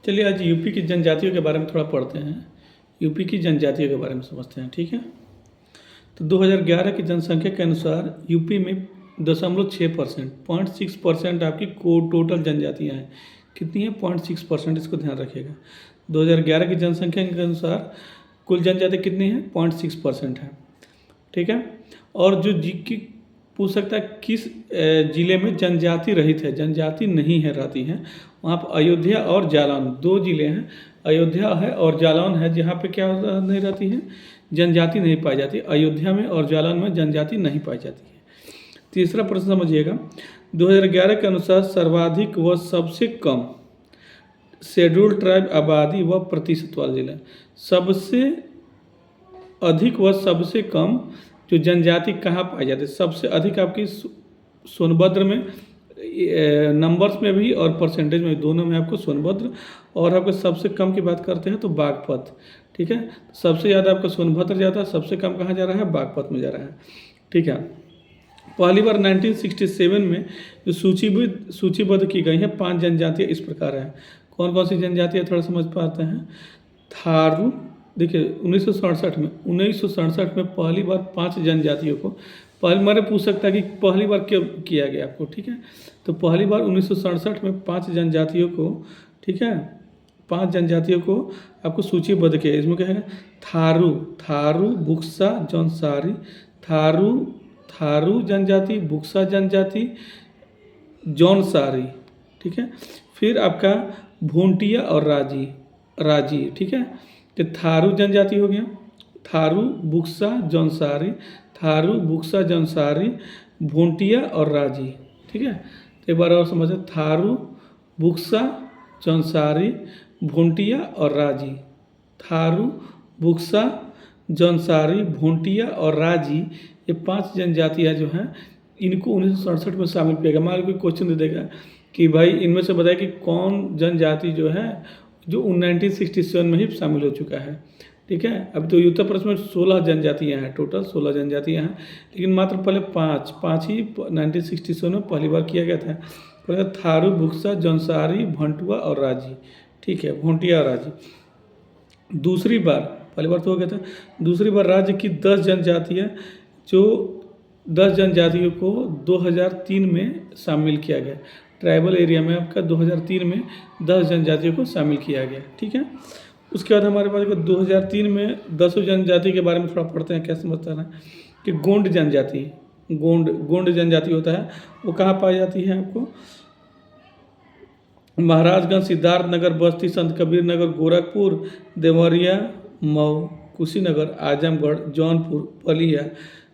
चलिए आज यूपी की जनजातियों के बारे में थोड़ा पढ़ते हैं। यूपी की जनजातियों के बारे में समझते हैं, ठीक है। तो 2011 की जनसंख्या के अनुसार यूपी में 0.6%, 0.6% आपकी टोटल जनजातियाँ हैं। कितनी है? 0.6%, इसको ध्यान रखिएगा। 2011 की जनसंख्या के अनुसार कुल जनजाति कितनी है? 0.6% है, ठीक है। और जो जी की पूछ सकता है किस जिले में जनजाति रहित है, जनजाति नहीं है रहती है, वहाँ पर अयोध्या और जालौन 2 जिले हैं। अयोध्या है और जालौन है जहाँ पे क्या नहीं रहती है, जनजाति नहीं पाई जाती। अयोध्या में और जालौन में जनजाति नहीं पाई जाती है। तीसरा प्रश्न समझिएगा, 2011 के अनुसार सर्वाधिक व सबसे कम शेड्यूल्ड ट्राइब आबादी व प्रतिशत वाला जिला, सबसे अधिक व सबसे कम जो जनजाति कहाँ पाई जाती है? सबसे अधिक आपकी सोनभद्र में, नंबर्स में भी और परसेंटेज में, दोनों में आपको सोनभद्र, और आपको सबसे कम की बात करते हैं तो बागपत, ठीक है। सबसे ज़्यादा आपका सोनभद्र जाता है, सबसे कम कहाँ जा रहा है? बागपत में जा रहा है, ठीक है। पहली बार 1967 में जो सूचीबद्ध की गई हैं 5 जनजातियाँ इस प्रकार हैं। कौन कौन सी जनजातियाँ थोड़ा समझ पाते हैं? थारू, देखिए 1967 में पहली बार 5 जनजातियों को, पहली बार पूछ सकता है कि पहली बार क्यों किया गया आपको, ठीक है। तो पहली बार 1967 में 5 जनजातियों को, ठीक है, 5 जनजातियों को आपको सूचीबद्ध किया। इसमें क्या है? थारू, बुक्सा, जौनसारी, थारू जनजाति, बुक्सा जनजाति, जौनसारी, ठीक है। फिर आपका भूंटिया और राजी, ठीक है। तो थारू जनजाति हो गया, थारू, बुक्सा, जौनसारी, भूंटिया और राजी, ठीक है। तो एक बार और समझे, थारू, बुक्सा, जौनसारी, भूंटिया और राजी, थारू, बुक्सा, जौनसारी, भूंटिया और राजी, ये 5 जनजातियाँ जो हैं इनको 1967 में शामिल किया गया। मान लो कोई क्वेश्चन दे देगा कि भाई इनमें से बताए कि कौन जनजाति जो है जो 1967 में ही शामिल हो चुका है, ठीक है। अब तो उत्तर प्रदेश में 16 जनजातियाँ हैं, टोटल 16 जनजातियाँ हैं, लेकिन मात्र पहले पाँच ही 1967 में पहली बार किया गया था। पहले थारू, बुक्सा, जौनसारी, भंटुआ और राजी, ठीक है, भूंटिया और राजी। दूसरी बार, पहली बार तो हो गया था, दूसरी बार राज्य की 10 जनजातियाँ, जो 10 जनजातियों को 2003 में शामिल किया गया। ट्राइबल एरिया में आपका 2003 में 10 जनजातियों को शामिल किया गया, ठीक है। उसके बाद हमारे पास 2003 में 10 जनजाति के बारे में थोड़ा पढ़ते हैं, क्या समझता है कि गोंड जनजाति, गोंड जनजाति होता है, वो कहाँ पाई जाती है? आपको महाराजगंज, सिद्धार्थनगर, बस्ती, संत कबीर नगर, गोरखपुर, देवरिया, मऊ, कुशीनगर, आजमगढ़, जौनपुर, बलिया,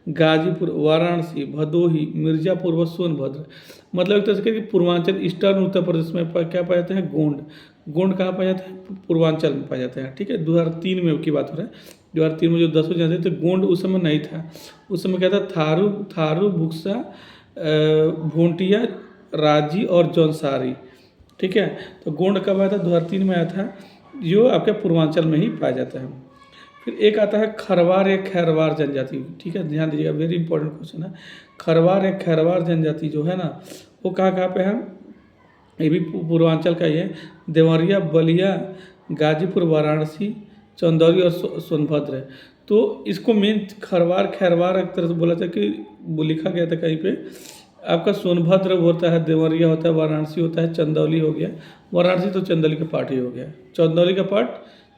गाजीपुर, वाराणसी, भदोही, मिर्जापुर व सोनभद्र। मतलब एक तरह से पूर्वांचल, ईस्टर्न उत्तर प्रदेश में क्या पाए जाते हैं? गोंड कहाँ पाए जाते हैं? पूर्वांचल में पाए जाते हैं, ठीक है। 2003 में की बात हो रहा है, 2003 में जो 10 जनजाति थे, गोंड उस समय नहीं था। उस समय क्या था? थारू, बुक्सा, भूंटिया, राजी और जौनसारी, ठीक है। तो गोंड कब आया था? 2003 में आया था, जो आपके पूर्वांचल में ही पाया जाता है। फिर एक आता है खरवार या खैरवार जनजाति, ठीक है, ध्यान दीजिएगा, वेरी इंपॉर्टेंट क्वेश्चन है। खरवार या खैरवार जनजाति जो है ना, वो कहाँ पे है? ये भी पूर्वांचल का ही है। देवरिया, बलिया, गाजीपुर, वाराणसी, चंदौली और सोनभद्र है। तो इसको मेन खैरवार एक तरह से बोला था कि वो लिखा गया था कहीं पे, आपका सोनभद्र होता है, देवरिया होता है, वाराणसी होता है, चंदौली हो गया। वाराणसी तो चंदौली का पार्ट ही हो गया, चंदौली का पार्ट,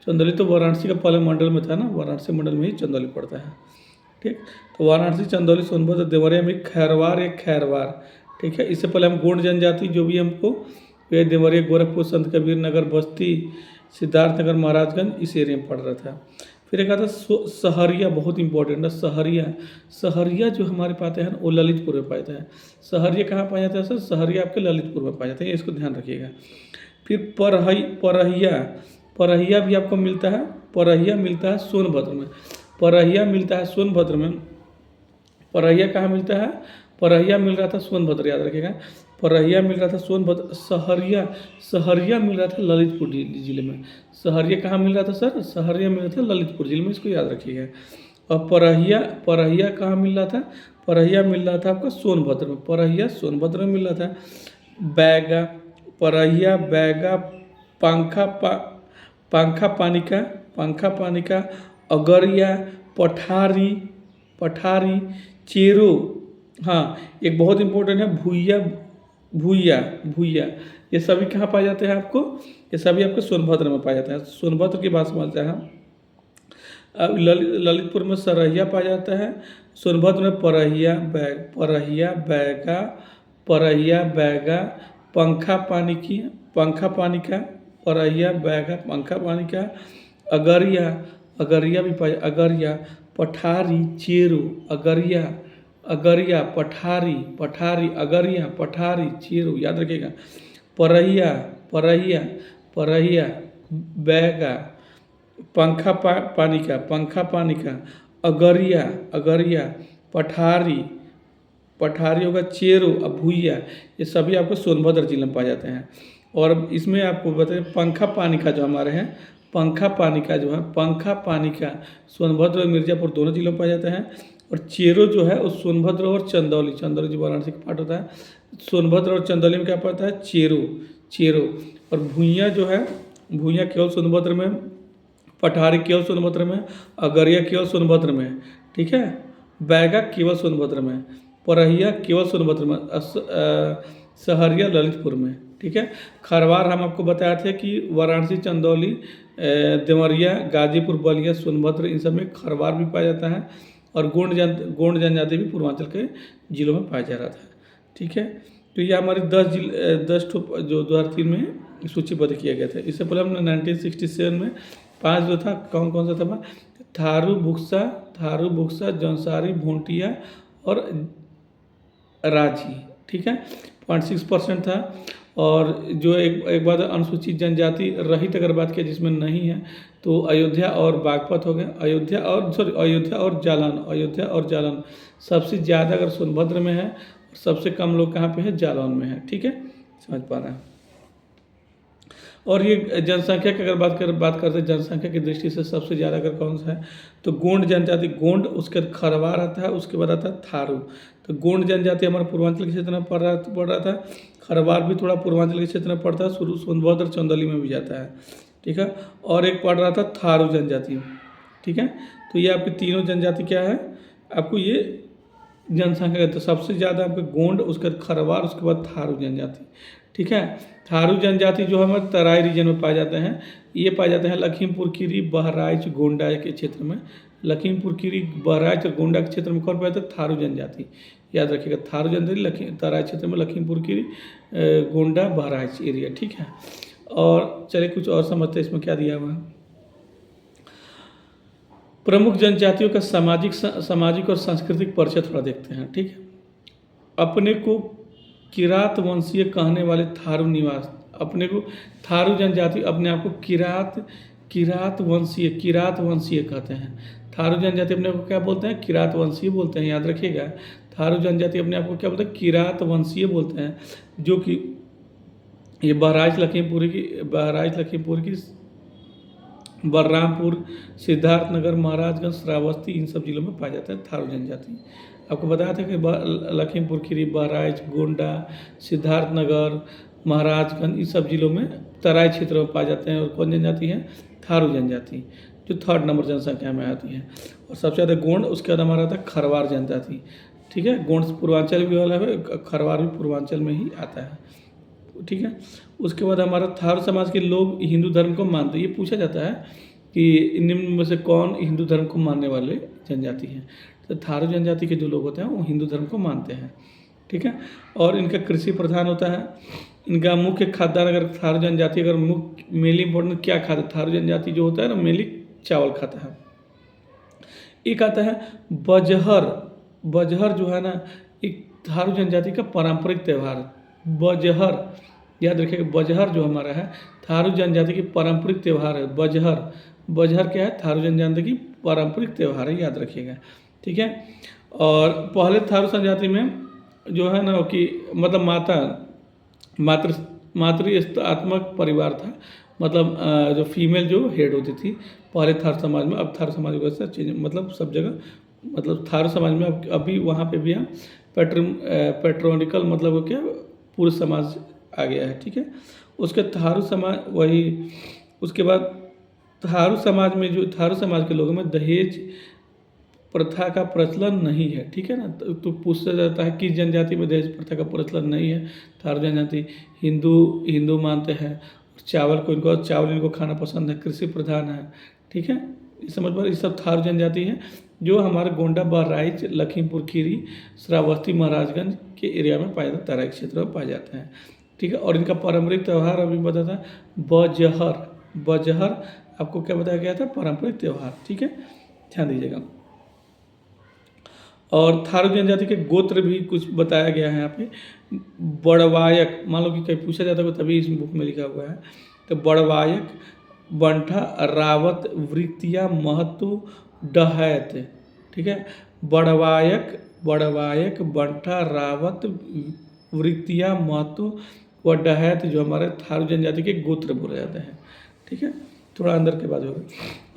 चंदौली तो वाराणसी का पहले मंडल में था ना, वाराणसी मंडल में ही चंदौली पड़ता है, ठीक। तो वाराणसी, चंदौली, सोनभद्र, देवरिया में खैरवार, ठीक है। इससे पहले हम गोंड जनजाति जो भी हमको देवरिया, गोरखपुर, संत कबीर नगर, बस्ती, सिद्धार्थनगर, महाराजगंज, इस एरिया में पड़ रहा था। फिर एक आता सहरिया, बहुत इंपॉर्टेंट है, सहरिया जो हमारे पाते हैं वो ललितपुर में पाया जाता है। सहरिया कहाँ पाया जाता है सर? सहरिया आपके ललितपुर में पाया जाता है, इसको ध्यान रखिएगा। फिर परहिया भी आपको मिलता है, परहिया मिलता है सोनभद्र में, परहिया मिलता है सोनभद्र में। परहिया कहाँ मिलता है? परहिया मिल रहा था सोनभद्र, याद रखिएगा, परहिया मिल रहा था सोनभद्र। सहरिया मिल रहा था ललितपुर जिले में। सहरिया कहाँ मिल रहा था सर? सहरिया मिल रहा था ललितपुर जिले में, इसको याद रखिएगा। और परहिया कहाँ मिल रहा था? परहिया मिल रहा था आपका सोनभद्र में, परहिया सोनभद्र में मिल रहा था। परहिया, बैगा, पंखा पंखा पानिका, पंखा पानिका, अगरिया, पठारी, पठारी, चेरो। हाँ, एक बहुत इंपॉर्टेंट है भूया, भूया, भूया। ये सभी कहाँ पाए जाते हैं आपको? ये सभी आपके सोनभद्र में पाया जाता है। सोनभद्र की बात समझते हैं हम। अब ललितपुर में सरहिया पाया जाता है। सोनभद्र में परहिया, परहिया, बैगा, परहिया, बैगा, पंखा पानी की, पंखा पानी का, परहिया, बैगा, पंखा पानी का, अगरिया, अगरिया भी पाया, अगरिया, पठारी, चेरो, अगरिया, अगरिया, पठारी, पठारी, अगरिया, पठारी, चेरो, याद रखिएगा। परहिया, परहिया, परहिया, बैगा, पंखा पानी का, पंखा पानी का, अगरिया, अगरिया, पठारी, पठारी होगा, चेरो, अब भूइया। ये सभी आपको सोनभद्र जिले में पाए जाते हैं। और इसमें आपको बताइए पंखा पानी का जो हमारे हैं, पंखा पानी का जो है, पंखा पानी का सोनभद्र और मिर्ज़ापुर दोनों जिलों में पाया जाता है। और चेरो जो है वो सोनभद्र और चंदौली, चंदौली जो वाराणसी का पार्ट होता है, सोनभद्र और चंदौली में क्या पड़ता है? चेरो, चेरो। और भूइयाँ जो है, भूइयाँ केवल सोनभद्र में, पठारी केवल सोनभद्र में, अगरिया केवल सोनभद्र में, ठीक है। बैगा केवल सोनभद्र में, परहिया केवल सोनभद्र में, सहरिया ललितपुर में, ठीक है। खरवार हम आपको बताए थे कि वाराणसी, चंदौली, देवरिया, गाजीपुर, बलिया, सोनभद्र, इन सब में खरवार भी पाया जाता है। और गोंड जनजाति भी पूर्वांचल के जिलों में पाया जा रहा था, ठीक है। तो ये हमारी 10 जो 2003 में सूचीबद्ध किया गया था। इससे पहले हमने 1967 में 5 जो था, कौन कौन सा था? थारू, बुक्सा, जौनसारी, भोंटिया और राजी, ठीक है। 0.6% था। और जो एक बात अनुसूचित जनजाति रहित अगर बात किया जिसमें नहीं है तो अयोध्या और बागपत हो गया, अयोध्या और जालौन, अयोध्या और जालौन सबसे ज़्यादा अगर सोनभद्र में है, सबसे कम लोग कहाँ पे है? जालौन में है, ठीक है। समझ पा रहे हैं। और ये जनसंख्या की अगर बात करते हैं जनसंख्या की दृष्टि से सबसे ज़्यादा अगर कौन सा है तो गोंड जनजाति, गोंड, उसके खरवार आता है, उसके बाद आता है थारू। तो गोंड जनजाति हमारे पूर्वांचल के क्षेत्र में पड़ रहा था। खरवार भी थोड़ा पूर्वांचल के क्षेत्र में पड़ता है, सोनभद्र चंदौली में भी जाता है, ठीक है। और एक पड़ रहा था थारू जनजाति, ठीक है। तो ये आपकी तीनों जनजाति क्या है आपको ये जनसंख्या, तो सबसे ज़्यादा आपके गोंड, उसके बाद खरवार, उसके बाद थारू जनजाति, ठीक है। थारू जनजाति जो हमारे तराई रीजन में पाए जाते हैं, ये पाए जाते हैं लखीमपुर खीरी, बहराइच, गोंडा के क्षेत्र में। लखीमपुर खीरी, बहराइच और गोंडा के क्षेत्र में कौन पाए जाते हैं? थारू जनजाति, याद रखिएगा। थारू जनजाति तराई क्षेत्र में लखीमपुर खीरी, गोंडा, बहराइच एरिया, ठीक है। और चलिए कुछ और समझते हैं इसमें क्या दिया हुआ है। प्रमुख जनजातियों का सामाजिक और सांस्कृतिक परिचय थोड़ा देखते हैं, ठीक है। अपने को किरात वंशीय कहने वाले थारू निवास, अपने को थारू जनजाति अपने आप को किरात वंशीय कहते हैं। थारू जनजाति अपने को क्या बोलते हैं? किरात वंशीय बोलते हैं, याद रखिएगा। थारू जनजाति अपने आप को क्या बोलते हैं? किरात वंशीय बोलते हैं, जो कि ये बहराइच लखीमपुर की, बलरामपुर, सिद्धार्थनगर, महाराजगंज, श्रावस्ती, इन सब जिलों में पाया जाता है थारू जनजाति। आपको बताया था कि लखीमपुर खीरी, बहराइच, गोंडा, सिद्धार्थनगर, महाराजगंज, इन सब जिलों में तराई क्षेत्र में पाए जाते हैं। और कौन जनजाति है? थारू जनजाति, जो 3rd नंबर जनसंख्या में आती है। और सबसे ज़्यादा गोंड, उसके बाद हमारा आता है खरवार जनजाति, ठीक है। गोंड पूर्वांचल भी वाला है, खरवार भी पूर्वांचल में ही आता है, ठीक है। उसके बाद हमारा थारू समाज के लोग हिंदू धर्म को मानते हैं। ये पूछा जाता है कि निम्न में से कौन हिंदू धर्म को मानने वाले जनजाति हैं? तो थारू जनजाति के जो लोग होते हैं वो हिंदू धर्म को मानते हैं, ठीक है। और इनका कृषि प्रधान होता है। इनका मुख्य खाद्यान्न, अगर थारू जनजाति अगर मुख्य मेनली इंपॉर्टेंट क्या खाता है, थारू जनजाति जो होता है ना मेनली चावल खाता है। एक आता है बजहर, बजहर जो है ना एक थारू जनजाति का पारंपरिक त्यौहार, बजहर, याद रखिएगा। बजहर जो हमारा है थारू जनजाति की पारंपरिक त्यौहार है। बजहर, बजहर क्या है? थारू जनजाति की पारंपरिक त्यौहार है, याद रखिएगा, ठीक है। और पहले थारू जनजाति में जो है ना कि मतलब मातृत्वात्मक परिवार था, मतलब जो फीमेल जो हेड होती थी पहले थारू समाज में। अब थारू समाज वैसा चेंज, मतलब सब जगह, मतलब थारू समाज में अभी वहाँ पे भी हम पैट्रोनिकल, मतलब क्या पुरुष समाज आ गया है। ठीक है, उसके थारू समाज वही, उसके बाद थारू समाज में जो थारू समाज के लोगों में दहेज प्रथा का प्रचलन नहीं है। ठीक है ना, तो पूछा जाता है किस जनजाति में दहेज प्रथा का प्रचलन नहीं है। थारू जनजाति हिंदू हिंदू मानते हैं, चावल इनको खाना पसंद है, कृषि प्रधान है। ठीक है, ये समझ पर ये सब थारू जनजाति है जो हमारे गोंडा, बहराइच, लखीमपुर खीरी, श्रावस्ती, महाराजगंज के एरिया में पाए जाते, तराई क्षेत्र में पाए जाते हैं। ठीक है, और इनका पारंपरिक त्यौहार अभी बताया था बजहर। बजहर आपको क्या बताया गया था, पारंपरिक त्यौहार। ठीक है, ध्यान दीजिएगा। और थारू जनजाति के गोत्र भी कुछ बताया गया है यहाँ पे। बड़वायक, मान लो कि कहीं पूछा जाता है तभी इस बुक में लिखा हुआ है। तो बड़वायक, बंठा, रावत, वृत्तिया, महतो, डहैत। ठीक है, बड़वायक, बंठा, रावत, वृत्तिया, महतो व डहैत जो हमारे थारू जनजाति के गोत्र बोले जाते हैं। ठीक है, थोड़ा अंदर के बाद होगा।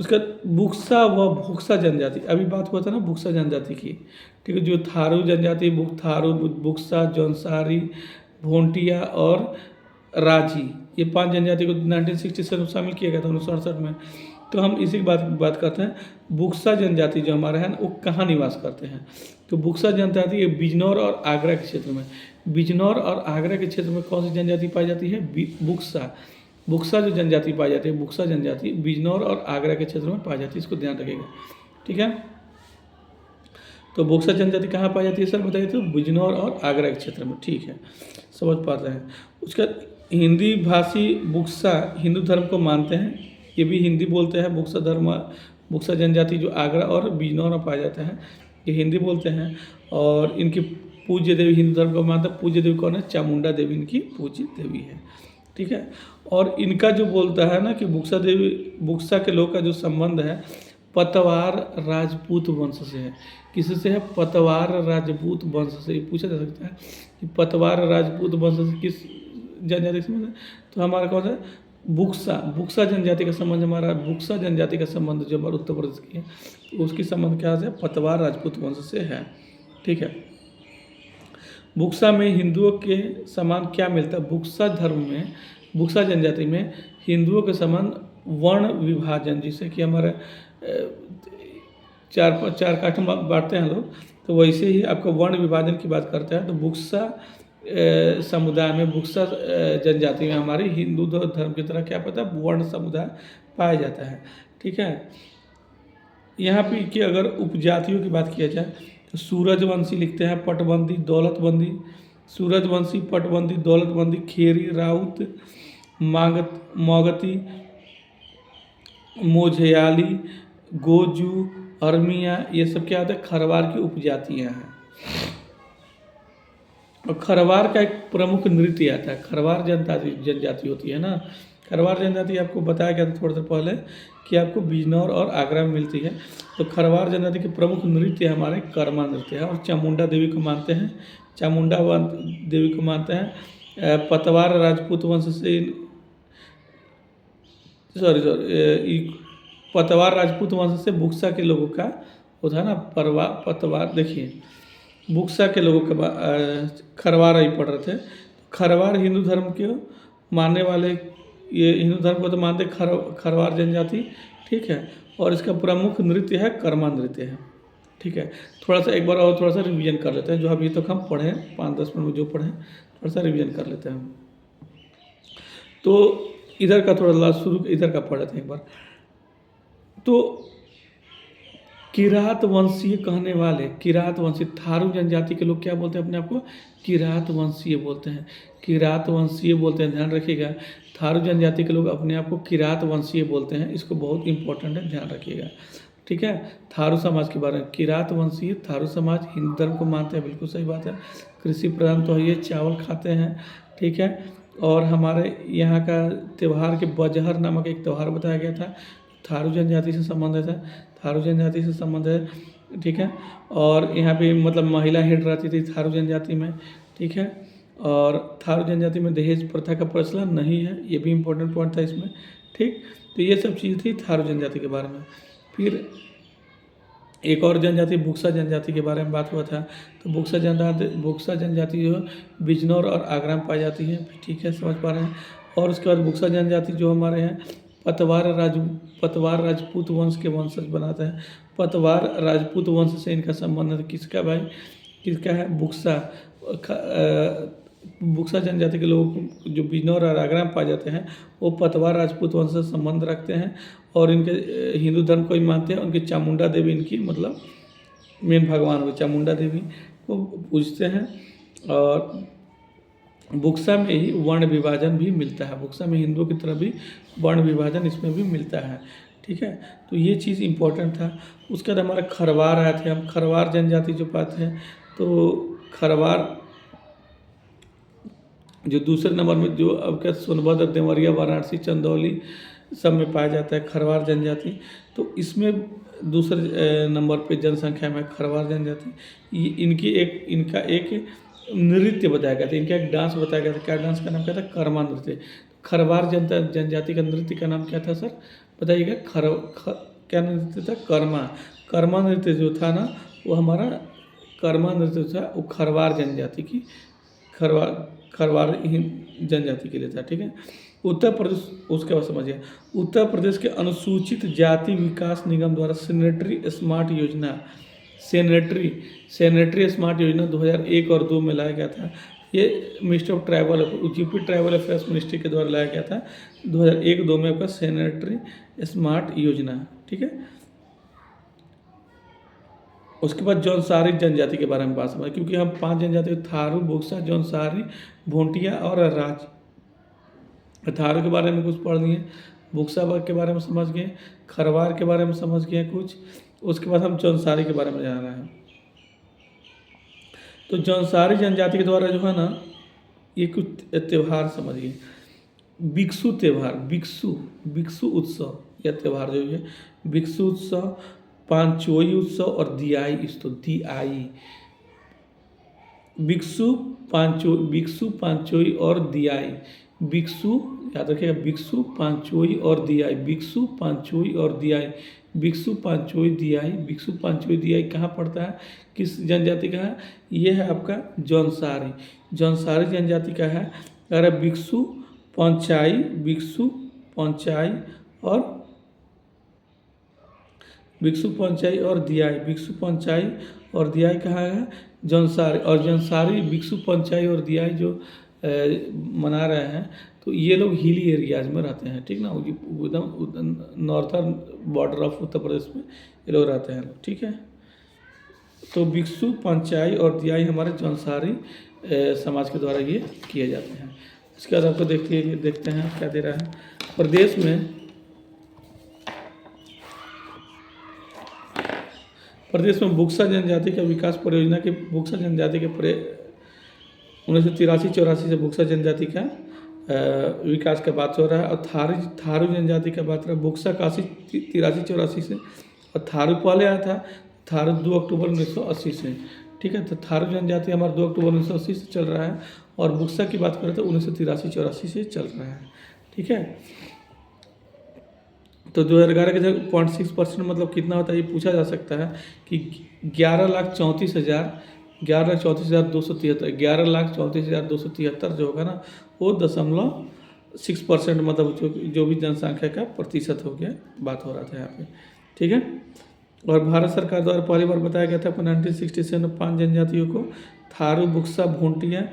उसका बुक्सा व भुक्सा जनजाति, अभी बात हुआ था ना बुक्सा जनजाति की। ठीक है, जो थारू जनजाति, थारू, बुक्सा, जौनसारी, भोंटिया और राजी, ये 5 जनजाति को 1967 में शामिल किया गया था, 1968 में। तो हम इसी की बात करते हैं। बुक्सा जनजाति जो हमारा है ना, वो कहाँ निवास करते हैं। तो बुक्सा जनजाति ये बिजनौर और आगरा के क्षेत्र में, बिजनौर और आगरा के क्षेत्र में कौन सी जनजाति पाई जाती है, बुक्सा। बुक्सा जो जनजाति पाई जाती है, बुक्सा जनजाति बिजनौर और आगरा के क्षेत्र में पाई जाती है, इसको ध्यान रखिएगा। ठीक है, तो बुक्सा जनजाति कहाँ पाई जाती है सर बताइए, तो बिजनौर और आगरा के क्षेत्र में। ठीक है, समझ पाते हैं। उसका हिंदी भाषी बुक्सा हिंदू धर्म को मानते हैं, ये भी हिंदी बोलते हैं। बुक्सा धर्म, बुक्सा जनजाति जो आगरा और बिजनौर में पाए जाते हैं, ये हिंदी बोलते हैं। और इनकी पूज्य देवी, हिंदू धर्म को मानते हैं, पूज्य देवी कौन है, चामुंडा देवी इनकी पूज्य देवी है। ठीक है, और इनका जो बोलता है ना कि बुक्सा देवी, बुक्सा के लोग का जो संबंध है पतवार राजपूत वंश से है। किससे है, पतवार राजपूत वंश से। ये पूछा जा सकता है कि पतवार राजपूत वंश से किस जनजाति का संबंध है, तो हमारा कौन है, बुक्सा। बुक्सा जनजाति का संबंध, हमारा बुक्सा जनजाति का संबंध जो हमारे उत्तर प्रदेश की है, तो उसकी संबंध क्या है, पतवार राजपूत वंश से है। ठीक है, बुक्सा में हिंदुओं के समान क्या मिलता है, बुक्सा धर्म में, बुक्सा जनजाति में हिंदुओं के समान वर्ण विभाजन, जिससे कि हमारे चार कास्ट में बांटते हैं लोग, तो वैसे ही आपको वर्ण विभाजन की बात करते हैं। तो बुक्सा समुदाय में, बुक्सा जनजाति में हमारे हिंदू धर्म की तरह क्या पता है, वर्ण समुदाय पाया जाता है। ठीक है, यहाँ पे कि अगर उपजातियों की बात किया जाए तो सूरजवंशी लिखते हैं, पटबंदी, दौलतबंदी, सूरजवंशी, पटबंदी, दौलतबंदी, खेरी, राउत, मगती, मोझयाली, गोजू, अरमिया, ये सब क्या होता है, खरवार की उपजातियाँ हैं। और खरवार का एक प्रमुख नृत्य आता है, खरवार जनजाति होती है ना। खरवार जनजाति आपको बताया गया था थोड़ी देर पहले कि आपको बिजनौर और आगरा में मिलती है। तो खरवार जनजाति के प्रमुख नृत्य हमारे कर्मा नृत्य है, और चामुंडा देवी को मानते हैं, चामुंडा देवी को मानते हैं। पतवार राजपूत वंश से, पतवार राजपूत वंश से बुक्सा के लोगों का वो था ना, पतवार, देखिए बुक्सा के लोगों का खरवार ही पढ़ रहे थे। खरवार हिंदू धर्म के मानने वाले, ये हिंदू धर्म को तो मानते खरवार जनजाति। ठीक है, और इसका प्रमुख नृत्य है कर्मा नृत्य है। ठीक है, थोड़ा सा एक बार और थोड़ा सा रिवीजन कर लेते हैं, जो अभी तक हम पढ़े 5-10 मिनट में जो पढ़े थोड़ा सा रिवीजन कर लेते हैं। तो इधर का थोड़ा लास्ट शुरू इधर का पढ़ लेते हैं एक बार। तो किरात वंशीय कहने वाले, किरात वंशीय थारू जनजाति के लोग क्या बोलते हैं अपने आप को, किरात वंशीय बोलते हैं, किरात वंशीय बोलते हैं। ध्यान रखिएगा, थारू जनजाति के लोग अपने आप को किरात वंशीय बोलते हैं, इसको बहुत इंपॉर्टेंट है, ध्यान रखिएगा। ठीक है, थारू समाज के बारे में, किरात वंशीय थारू समाज हिंदू धर्म को मानते हैं, बिल्कुल सही बात है। कृषि प्रधान तो है, ये चावल खाते हैं। ठीक है, और हमारे यहाँ का त्यौहार के बजहर नामक एक त्यौहार बताया गया था, थारू जनजाति से संबंधित है, थारू जनजाति से संबंध है। ठीक है, और यहाँ पे मतलब महिला हेड रहती थी थारू जनजाति में। ठीक है, और थारू जनजाति में दहेज प्रथा का प्रचलन नहीं है, ये भी इम्पोर्टेंट पॉइंट था इसमें। ठीक, तो ये सब चीज़ थी थारू जनजाति के बारे में। फिर एक और जनजाति बुक्सा जनजाति के बारे में बात हुआ था। तो बुक्सा जनजाति जो है बिजनौर और आगरा में पाई जाती है। ठीक है, समझ पा रहे हैं। और उसके बाद बुक्सा जनजाति जो हमारे हैं पतवार राजपूत वंश के वंशज बनाते हैं। पतवार राजपूत वंश से इनका संबंध है। किसका भाई, किसका है? बुक्सा जनजाति के लोग जो बिजनौर और आगरा में पाए जाते हैं वो पतवार राजपूत वंश से संबंध रखते हैं और इनके हिंदू धर्म को ही मानते हैं। उनकी चामुंडा देवी इनकी मतलब मेन भगवान हुई, चामुंडा देवी को पूजते हैं। और बुक्सा में ही वर्ण विभाजन भी मिलता है। बुक्सा में हिंदुओं की तरह भी वर्ण विभाजन इसमें भी मिलता है। ठीक है, तो ये चीज़ इम्पोर्टेंट था। उसके बाद हमारे खरवार आए थे। हम खरवार जनजाति जो पाते हैं, तो खरवार जो दूसरे नंबर में जो अब क्या सोनभद्र, देवरिया, वाराणसी, चंदौली सब में पाया जाता है खरवार जनजाति। तो इसमें दूसरे नंबर पे जनसंख्या में खरवार जनजाति। इनका एक नृत्य बताया गया था, इनका एक डांस बताया गया था। क्या डांस का नाम क्या था? कर्मा नृत्य। खरवार जनजाति का नृत्य का नाम क्या था सर, बताइएगा? क्या नृत्य था? कर्मा नृत्य जो था ना, वो हमारा कर्मा नृत्य था, वो खरवार जनजाति की खरवार जनजाति के लिए था। ठीक है, उत्तर प्रदेश, उसके बाद समझिए, उत्तर प्रदेश के अनुसूचित जाति विकास निगम द्वारा सैनिटरी स्मार्ट योजना 2001 और 2 में लाया गया था। ये ministry of tribal UP tribal affairs ministry के द्वारा लाया गया था 2001-2 में आपका सैनिटरी स्मार्ट योजना। ठीक है, उसके बाद जौनसारी जनजाति के बारे में बात समझ, क्योंकि हम 5 जनजाति थारू, बुक्सा, जौनसारी, भोटिया और राज। थारू के बारे में कुछ पढ़ लिए, बुक्सा के बारे में समझ गए, खरवार के बारे में समझ गए कुछ। उसके बाद हम जौनसारी के बारे में जान रहे हैं। तो जौनसारी जनजाति के द्वारा जो है ना, ये कुछ त्यौहार समझिए। भिक्षु त्यौहार, भिक्षु उत्सव या त्यौहार जो है, भिक्षु उत्सव, पांचोई उत्सव और दियाई उत्सव। भिक्षु, पांचोई और दियाई। भिक्षु, याद रखिएगा, भिक्षु, पांचोई और दियाई। भिक्षु, पांचोई और दियाई। भिक्षु, पांचोई, दियाई। भिक्षु, पांचोई, दियाई कहाँ पड़ता है, किस जनजाति का है? ये है आपका जौनसारी जनजाति का है। अरे भिक्षु, पंचाई और दियाई। भिक्षु, पंचाई और दियाई कहाँ है? जौनसारी। और जौनसारी, भिक्षु, पंचाई और दियाई जो मना रहे हैं, तो ये लोग हिली एरियाज में रहते हैं। ठीक ना, एकदम northern border of Uttar Pradesh में ये लोग रहते हैं। ठीक है, तो भिक्षु, पंचाई और दियाई हमारे जौनसारी समाज के द्वारा ये किए जाते हैं। इसके बाद आपको देखते हैं क्या दे रहा है प्रदेश में बुक्सा जनजाति का विकास परियोजना के बुक्सा जनजाति के 1983-84 से बुक्सा जनजाति का विकास का बात हो रहा है। और थारू जनजाति का बात हो रहा है। बुक्सा काशी 83-84 से, और थारू पहले आया था, थारू 2 अक्टूबर 1980 से। ठीक है, तो थारू जनजाति हमारा 2 अक्टूबर 1980 से चल रहा है, और बुक्सा की बात करें तो 1983-84 से चल रहा है। ठीक है, तो 2011 के 0.6% मतलब कितना होता है, ये पूछा जा सकता है कि 11,34,273 जो होगा ना, वो 0.6% मतलब जो भी जनसंख्या का प्रतिशत हो गया, बात हो रहा था यहाँ पे। ठीक है, और भारत सरकार द्वारा पहली बार बताया गया था 1967 में 5 जनजातियों को थारू, बुक्सा, भोटिया,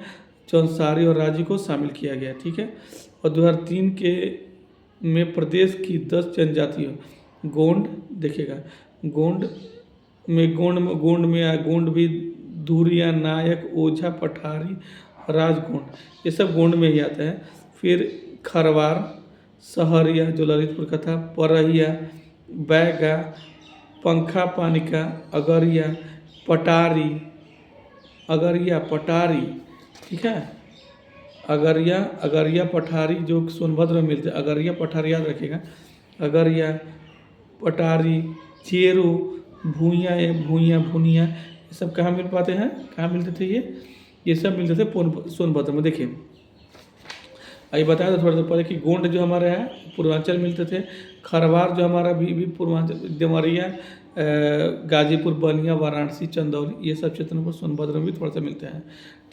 जौनसारी और राजी को शामिल किया गया। ठीक है, और 2003 में प्रदेश की 10 जनजातियों, गोंड देखिएगा, गोंड भी, धुरिया, नायक, ओझा, पठारी, राजगोंड, ये सब गोंड में ही आता है। फिर खरवार, सहरिया जो ललितपुर का था, परहिया, बैगा, पंखा पानिका, अगरिया, पटारी। ठीक है, अगरिया पठारी जो सोनभद्र में मिलते हैं। अगरिया पठारी याद रखिएगा। अगरिया, पटारी, चेरो, भूइयाँ, भुनिया, ये सब कहाँ मिल पाते हैं, कहाँ मिलते थे ये सब मिलते थे सोनभद्र में। देखिए, ये बताया था थोड़ा सा पहले कि गोंड जो हमारे हैं पूर्वांचल मिलते थे, खरवार जो हमारा भी पूर्वांचल, देवरिया, गाजीपुर, बलिया, वाराणसी, चंदौली, ये सब क्षेत्रों पर सोनभद्र में भी थोड़ा सा मिलते हैं।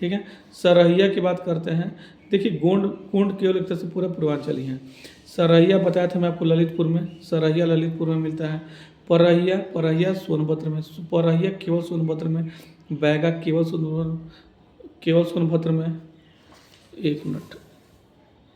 ठीक है, सरहिया की बात करते हैं। देखिए गोंड गोंड केवल एक तरह से पूरा पूर्वांचल ही है। सरहिया बताया था मैं आपको ललितपुर में, सरहिया ललितपुर में मिलता है। परहिया परहिया सोनभद्र में, परहिया केवल सोनभद्र में, बैगा केवल सोनभद्र में। एक मिनट,